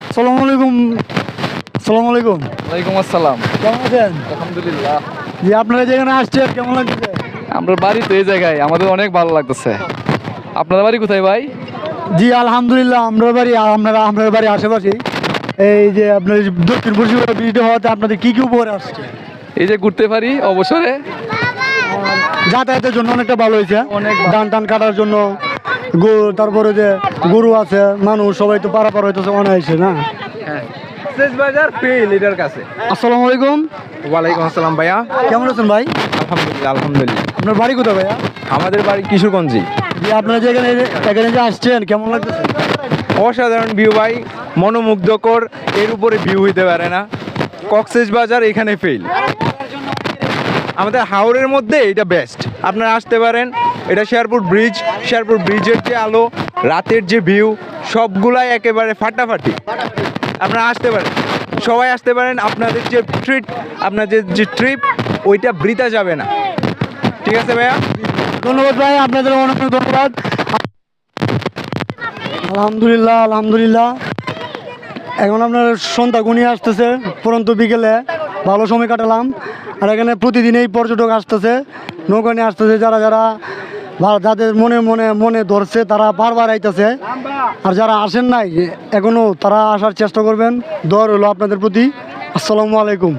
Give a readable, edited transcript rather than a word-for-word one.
আসসালামু আলাইকুম। আসসালামু আলাইকুম। ওয়ালাইকুম আসসালাম। কেমন আছেন? আলহামদুলিল্লাহ। জি, আপনারা যেখানে আসছেন কেমন লাগছে? আমরা বাড়ি তো এই জায়গায়, আমাদের অনেক ভালো লাগতেছে। আপনাদের বাড়ি কোথায় ভাই? জি আলহামদুলিল্লাহ, আপনার বাড়ি আশেপাশে। এই যে আপনার দক্ষিণ পশ্চিম ব্রিজটা হওয়াতে আপনাদের কি কি উপহার আসছে? এই যে ঘুরতে পারি অবসরে। যাতায়াতের জন্য অনেকটা ভালো হয়েছে, অনেক ধান টান কাটার জন্য। তারপরে যে গরু আছে, মানুষ সবাই তো পারাপার হইতেছে অনায়াসে না। বাজার ফেল এটার কাছে। আসসালামু আলাইকুম। ওয়ালাইকুম আসসালাম ভাইয়া। কেমন আছেন ভাই? আলহামদুলিল্লাহ আলহামদুলিল্লাহ। আপনার বাড়ি কোথায় ভাইয়া? আমাদের বাড়ি কিশোরগঞ্জে। জি, আপনারা যেখানে এখানে যে আসছেন কেমন লাগতেছে? অসাধারণ ভিউ ভাই, মনোমুগ্ধকর, এর উপরে ভিউ হইতে পারে না। কক্সবাজার এখানে ফেল। আমাদের হাওরের মধ্যে এটা বেস্ট, আপনারা আসতে পারেন। এটা শেরপুর ব্রিজ, শেরপুর ব্রিজের যে আলো, রাতের যে ভিউ, সবগুলাই একেবারে ফাটাফাটি। আপনারা আসতে পারেন, সবাই আসতে পারেন। আপনাদের যে ট্রিট, আপনাদের যে ট্রিপ, ওইটা বৃথা যাবে না। ঠিক আছে ভাইয়া, ধন্যবাদ ভাই, আপনাদের অনেক অনেক ধন্যবাদ। আলহামদুলিল্লাহ আলহামদুলিল্লাহ। এখন আপনার সন্ধ্যা ঘনিয়ে আসতেছে, পরন্তু বিকেলে ভালো সময় কাটালাম। আর এখানে প্রতিদিন এই পর্যটক আসতেছে, নৌকা নিয়ে আসতেছে। যাদের মনে মনে মনে ধরছে তারা বারবার আইতেছে। আর যারা আসেন নাই এখনও, তারা আসার চেষ্টা করবেন। দর হলো আপনাদের প্রতি। আসসালামু আলাইকুম।